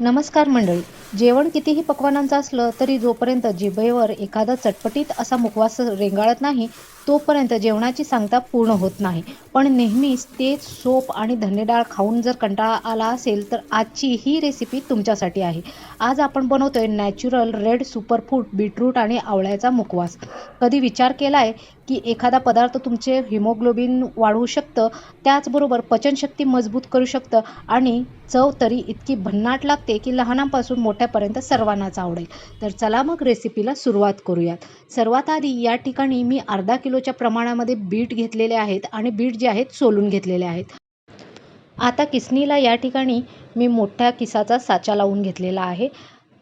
नमस्कार मंडळी. जेवण कितीही पक्वान्नाचं असलं तरी जोपर्यंत जिभेवर एखादा चटपटीत असा मुखवास रेंगाळत नाही, तोपर्यंत जेवणाची सांगता पूर्ण होत नाही. पण नेहमीच तेच सोप आणि धने डाळ खाऊन जर कंटाळा आला असेल, तर आजची ही रेसिपी तुमच्यासाठी आहे. आज आपण बनवतोय नॅचरल रेड सुपरफूड बीटरूट आणि आवळ्याचा मुखवास. कधी विचार केलाय की एखादा पदार्थ तुमचे हिमोग्लोबिन वाढवू शकतं, त्याचबरोबर पचनशक्ती मजबूत करू शकतं आणि चव तरी इतकी भन्नाट लागते की लहानांपासून मोठ्यापर्यंत सर्वांनाच आवडेल. तर चला मग रेसिपीला सुरुवात करूयात. सर्वात आधी या ठिकाणी मी अर्धा किलोच्या प्रमाणामध्ये बीट घेतलेले आहेत आणि बीट जे आहेत सोलून घेतलेले आहेत. आता किसणीला या ठिकाणी मी मोठ्या किसाचा साचा लावून घेतलेला आहे.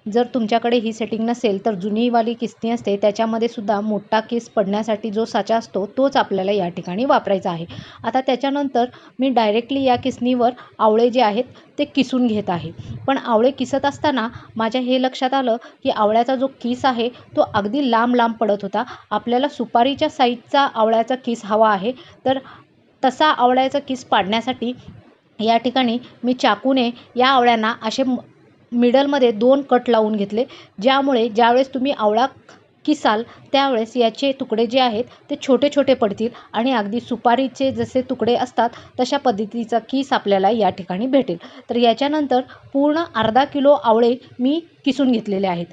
जर तुमच्याकडे ही सेटिंग नसेल तर जुनीवाली किसणी असते, त्याच्यामध्ये सुद्धा मोठा किस पडण्यासाठी जो साचा असतो तोच आपल्याला या ठिकाणी वापरायचा आहे. आता त्याच्यानंतर मी डायरेक्टली या किसणीवर आवळे जे आहेत ते किसून घेत आहे. पण आवळे किसत असताना माझ्या हे लक्षात आलं की आवळ्याचा जो किस आहे तो अगदी लांब लांब पडत होता. आपल्याला सुपारीच्या साईजचा आवळ्याचा किस हवा आहे, तर तसा आवळ्याचा किस पाडण्यासाठी या ठिकाणी मी चाकूने या आवळ्यांना असे मिडलमध्ये 2 कट लावून घेतले, ज्यामुळे ज्यावेळेस तुम्ही आवळा किसाल त्यावेळेस याचे तुकडे जे आहेत ते छोटे छोटे पडतील आणि अगदी सुपारीचे जसे तुकडे असतात तशा पद्धतीचा किस आपल्याला या ठिकाणी भेटेल. तर याच्यानंतर पूर्ण अर्धा किलो आवळे मी किसून घेतलेले आहेत.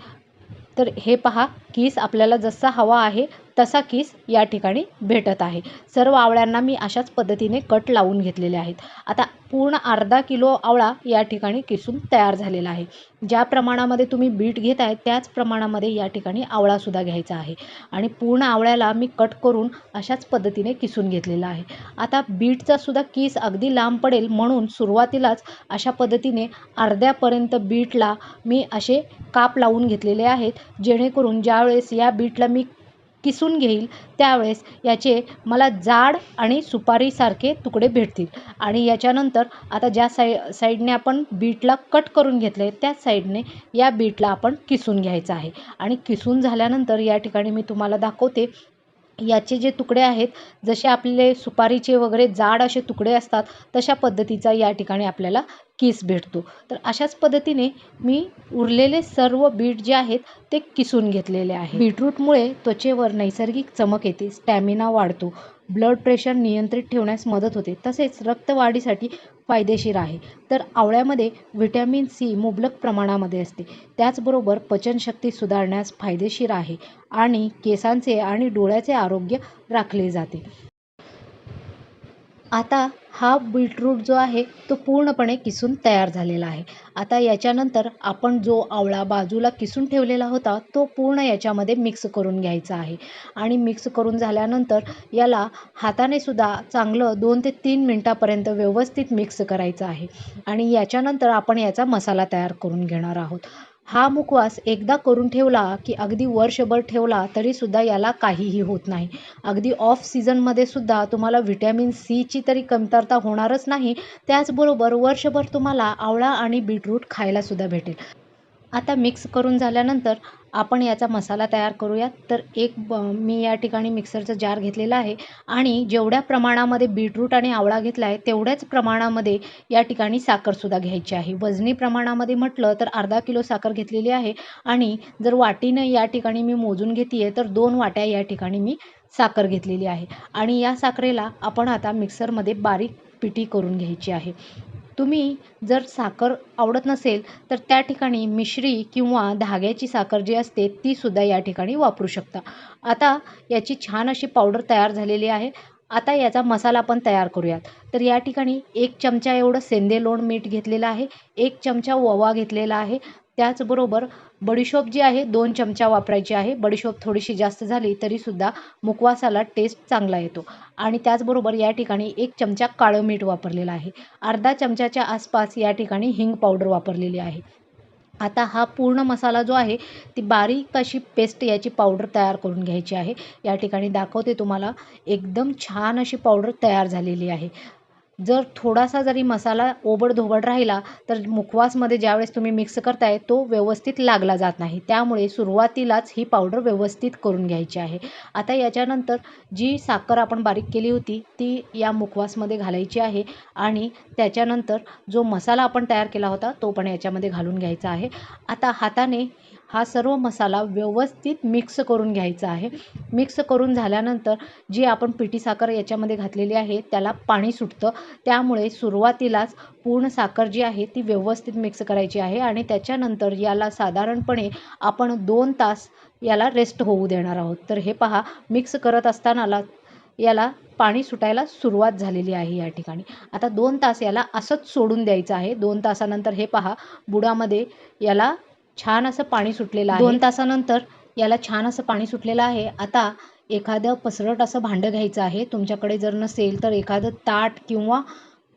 तर हे पहा, किस आपल्याला जसा हवा आहे तसा किस या ठिकाणी भेटत आहे. सर्व आवळ्यांना मी अशाच पद्धतीने कट लावून घेतलेले आहेत. आता पूर्ण अर्धा किलो आवळा या ठिकाणी किसून तयार झालेला आहे. ज्या प्रमाणामध्ये तुम्ही बीट घेत आहे त्याच प्रमाणामध्ये या ठिकाणी आवळासुद्धा घ्यायचा आहे आणि पूर्ण आवळ्याला मी कट करून अशाच पद्धतीने किसून घेतलेला आहे. आता बीटचा सुद्धा किस अगदी लांब पडेल म्हणून सुरुवातीलाच अशा पद्धतीने अर्ध्यापर्यंत बीटला मी असे काप लावून घेतलेले आहेत, जेणेकरून ज्यावेळेस या बीटला मी किसून घेईल त्यावेळेस याचे मला जाड आणि सुपारीसारखे तुकडे भेटतील. आणि याच्यानंतर आता ज्या साईडने आपण बीटला कट करून घेतले त्याच साईडने या बीटला आपण किसून घ्यायचं आहे. आणि किसून झाल्यानंतर या ठिकाणी मी तुम्हाला दाखवते, याचे जे तुकडे आहेत जसे आपले सुपारीचे वगैरे जाड असे तुकडे असतात तशा पद्धतीचा या ठिकाणी आपल्याला किस भेटतो. तर अशाच पद्धतीने मी उरलेले सर्व बीट जे आहेत ते किसून घेतलेले आहे. बीटरूटमुळे त्वचेवर नैसर्गिक चमक येते, स्टॅमिना वाढतो, ब्लड प्रेशर नियंत्रित ठेवण्यास मदत होते, तसेच रक्तवाढीसाठी फायदेशीर आहे. तर आवळ्यामध्ये व्हिटॅमिन सी मुबलक प्रमाणामध्ये असते, त्याचबरोबर पचनशक्ती सुधारण्यास फायदेशीर आहे आणि केसांचे आणि डोळ्याचे आरोग्य राखले जाते. आता हा बीटरूट जो आहे तो पूर्णपणे किसून तयार झालेला आहे. आता याच्यानंतर आपण जो आवळा बाजूला किसून ठेवलेला होता तो पूर्ण याच्यामध्ये मिक्स करून घ्यायचा आहे आणि मिक्स करून झाल्यानंतर याला हाताने सुद्धा चांगलं 2 ते 3 मिनटापर्यंत व्यवस्थित मिक्स करायचं आहे आणि याच्यानंतर आपण याचा मसाला तयार करून घेणार आहोत. हा मुखवास एकदा करून ठेवला की अगदी वर्षभर ठेवला तरीसुद्धा याला काहीही होत नाही. अगदी ऑफ सीझनमध्ये सुद्धा तुम्हाला व्हिटॅमिन सीची तरी कमतरता होणारच नाही. त्याचबरोबर वर्षभर तुम्हाला आवळा आणि बीटरूट खायलासुद्धा भेटेल. आता मिक्स करून झाल्यानंतर आपण याचा मसाला तयार करूयात. तर मी या ठिकाणी मिक्सरचा जार घेतलेला आहे आणि जेवढ्या प्रमाणामध्ये बीटरूट आणि आवळा घेतला आहे तेवढ्याच प्रमाणामध्ये या ठिकाणी साखरसुद्धा घ्यायची आहे. वजनी प्रमाणामध्ये म्हटलं तर अर्धा किलो साखर घेतलेली आहे आणि जर वाटीनं या ठिकाणी मी मोजून घेते आहे तर 2 वाट्या या ठिकाणी मी साखर घेतलेली आहे आणि या साखरेला आपण आता मिक्सरमध्ये बारीक पिठी करून घ्यायची आहे. तुम्ही जर साखर आवडत नसेल तर त्या ठिकाणी मिश्री किंवा धाग्याची साखर जी असते तीसुद्धा या ठिकाणी वापरू शकता. आता याची छान अशी पावडर तयार झालेली आहे. आता याचा मसाला आपण तयार करूयात. तर या ठिकाणी 1 चमचा एवढं सेंदे लोण मीठ घेतलेलं आहे, 1 चमचा ओवा घेतलेला आहे, त्याचबरोबर बडीशोप जी आहे 2 चमचा वापरायची आहे. बडीशोप थोडीशी जास्त झाली तरीसुद्धा मुखवासाला टेस्ट चांगला येतो आणि त्याचबरोबर या ठिकाणी 1 चमचा काळं मीठ वापरलेलं आहे. अर्धा चमचाच्या आसपास या ठिकाणी हिंग पावडर वापरलेली आहे. आता हा पूर्ण मसाला जो आहे ती बारीक अशी पेस्ट याची पावडर तयार करून घ्यायची आहे. या ठिकाणी दाखवते तुम्हाला, एकदम छान अशी पावडर तयार झालेली आहे. जर थोडासा जरी मसाला ओबडधोबड राहिला तर मुखवासमध्ये ज्यावेळेस तुम्ही मिक्स करताय तो व्यवस्थित लागला जात नाही. त्यामुळे सुरुवातीलाच ही पावडर व्यवस्थित करून घ्यायची आहे. आता याच्यानंतर जी साखर आपण बारीक केली होती ती या मुखवासमध्ये घालायची आहे आणि त्याच्यानंतर जो मसाला आपण तयार केला होता तो पण याच्यामध्ये घालून घ्यायचा आहे. आता हाताने हा सर्व मसाला व्यवस्थित मिक्स करून घ्यायचा आहे. मिक्स करून झाल्यानंतर जी आपण पिठी साखर याच्यामध्ये घातलेली आहे त्याला पाणी सुटतं. त्यामुळे सुरुवातीलाच पूर्ण साखर जी आहे ती व्यवस्थित मिक्स करायची आहे आणि त्याच्यानंतर याला साधारणपणे आपण 2 तास याला रेस्ट होऊ देणार आहोत. तर हे पहा, मिक्स करत असताना याला पाणी सुटायला सुरुवात झालेली आहे या ठिकाणी. आता 2 तास याला असंच सोडून द्यायचं आहे. 2 तासानंतर हे पहा, बुडामध्ये याला छान असं पाणी सुटलेलं आहे. 2 तासानंतर याला छान असं पाणी सुटलेलं आहे. आता एखादं पसरट असं भांडं घ्यायचं आहे. तुमच्याकडे जर नसेल तर एखादं ताट किंवा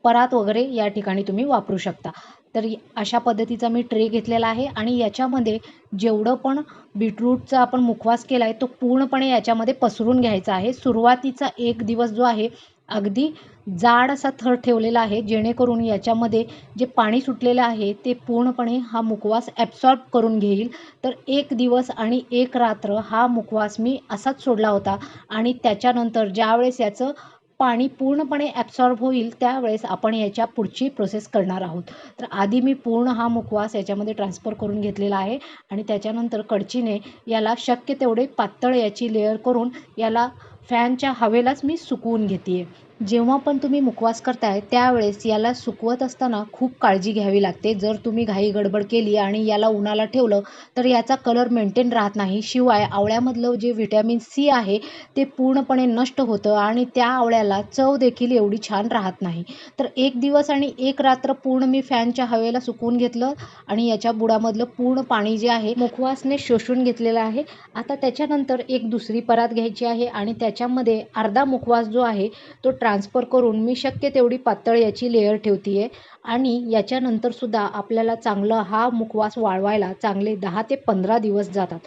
परात वगैरे या ठिकाणी तुम्ही वापरू शकता. तर अशा पद्धतीचा मी ट्रे घेतलेला आहे आणि याच्यामध्ये जेवढं पण बीटरूटचा आपण मुखवास केला आहे तो पूर्णपणे याच्यामध्ये पसरून घ्यायचा आहे. सुरुवातीचा 1 दिवस जो आहे अगदी जाड असा थर ठेवलेला आहे, जेणेकरून याच्यामध्ये जे पाणी सुटलेलं आहे ते पूर्णपणे हा मुखवास ॲब्सॉर्ब करून घेईल. तर 1 दिवस आणि 1 रात्र हा मुखवास मी असाच सोडला होता आणि त्याच्यानंतर ज्यावेळेस याचं पाणी पूर्णपणे ॲब्सॉर्ब होईल त्यावेळेस आपण याच्या पुढची प्रोसेस करणार आहोत. तर आधी मी पूर्ण हा मुखवास याच्यामध्ये ट्रान्सफर करून घेतलेला आहे आणि त्याच्यानंतर कडचीने याला शक्य तेवढे पातळ याची लेयर करून याला फॅनच्या हवेलाच मी सुकवून घेते आहे. जेव्हा पण तुम्ही मुखवास करताय त्यावेळेस याला सुकवत असताना खूप काळजी घ्यावी लागते. जर तुम्ही घाई गडबड केली आणि याला उन्हाला ठेवलं तर याचा कलर मेंटेन राहत नाही. शिवाय आवळ्यामधलं जे व्हिटॅमिन सी आहे ते पूर्णपणे नष्ट होतं आणि त्या आवळ्याला चव देखील एवढी छान राहत नाही. तर 1 दिवस आणि 1 रात्र पूर्ण मी फॅनच्या हवेला सुकवून घेतलं आणि याच्या बुडामधलं पूर्ण पाणी जे आहे मुखवासने शोषून घेतलेलं आहे. आता त्याच्यानंतर एक दुसरी परात घ्यायची आहे आणि त्याच्यामध्ये अर्धा मुखवास जो आहे तो ट्रान्सफर करून मी शक्य तेवढी पातळ याची लेयर ठेवते आहे आणि याच्यानंतर सुद्धा आपल्याला चांगलं हा मुखवास वाळवायला चांगले 10 ते 15 दिवस जातात.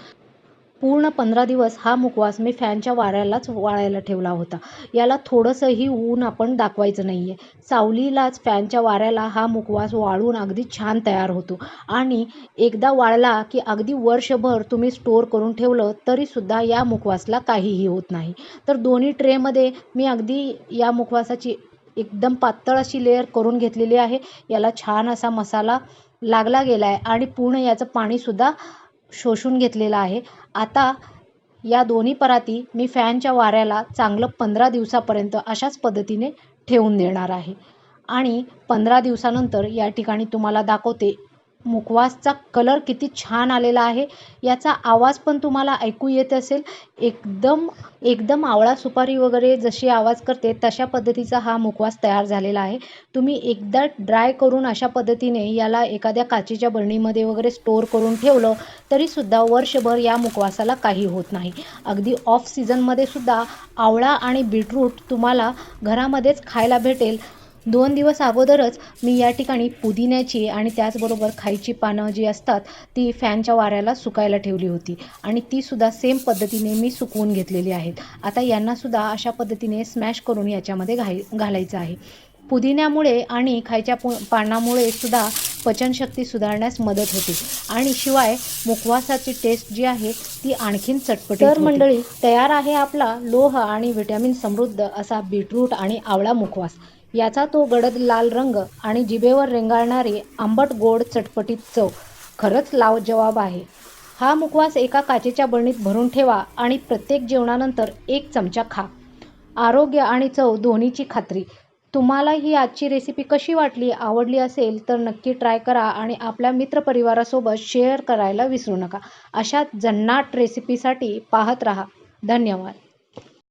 पूर्ण 15 दिवस हा मुखवास मी फॅनच्या वाऱ्यालाच वाळायला ठेवला होता. याला थोडंसंही ऊन आपण दाखवायचं नाही आहे. सावलीलाच फॅनच्या वाऱ्याला हा मुखवास वाळून अगदी छान तयार होतो आणि एकदा वाळला की अगदी वर्षभर तुम्ही स्टोअर करून ठेवलं तरीसुद्धा या मुखवासला काहीही होत नाही. तर दोन्ही ट्रेमध्ये मी अगदी या मुखवासाची एकदम पातळ अशी लेयर करून घेतलेली आहे. याला छान असा मसाला लागला गेला आहे आणि पूर्ण याचं पाणीसुद्धा शोषून घेतलेला आहे. आता या दोन्ही पराती मी फॅनच्या वाऱ्याला चांगलं 15 दिवसापर्यंत अशाच पद्धतीने ठेवून देणार आहे आणि 15 दिवसानंतर या ठिकाणी तुम्हाला दाखवते मुखवासचा कलर किती छान आलेला आहे. याचा आवाज पण तुम्हाला ऐकू येत असेल. एकदम एकदम आवळा सुपारी वगैरे जशी आवाज करते तशा पद्धतीचा हा मुखवास तयार झालेला आहे. तुम्ही एकदा ड्राय करून अशा पद्धतीने याला एखाद्या काचेच्या बरणीमध्ये वगैरे स्टोअर करून ठेवलं तरीसुद्धा वर्षभर या मुखवासाला काही होत नाही. अगदी ऑफ सीझनमध्ये सुद्धा आवळा आणि बीटरूट तुम्हाला घरामध्येच खायला भेटेल. 2 दिवस अगोदरच मी या ठिकाणी पुदिन्याची आणि त्याचबरोबर खायची पानं जी असतात ती फॅनच्या वाऱ्याला सुकायला ठेवली होती आणि तीसुद्धा सेम पद्धतीने मी सुकवून घेतलेली आहेत. आता यांनासुद्धा अशा पद्धतीने स्मॅश करून याच्यामध्ये घालायचं आहे. पुदिन्यामुळे आणि खायच्या पानामुळे सुद्धा पचनशक्ती सुधारण्यास मदत होते आणि शिवाय मुखवासाची टेस्ट जी आहे ती आणखीन चटपटीत होते. तर मंडळी, तयार आहे आपला लोह आणि व्हिटॅमिन समृद्ध असा बीटरूट आणि आवळा मुखवास. याचा तो गडद लाल रंग आणि जिभेवर रेंगाळणारी आंबट गोड चटपटीत चव खरंच लाजवाब आहे. हा मुखवास एका काचेच्या बरणीत भरून ठेवा आणि प्रत्येक जेवणानंतर 1 चमचा खा. आरोग्य आणि चव दोन्हीची खात्री. तुम्हाला ही आजची रेसिपी कशी वाटली? आवडली असेल तर नक्की ट्राय करा आणि आपल्या मित्रपरिवारासोबत शेअर करायला विसरू नका. अशाच जन्नाट रेसिपीसाठी पाहत राहा. धन्यवाद.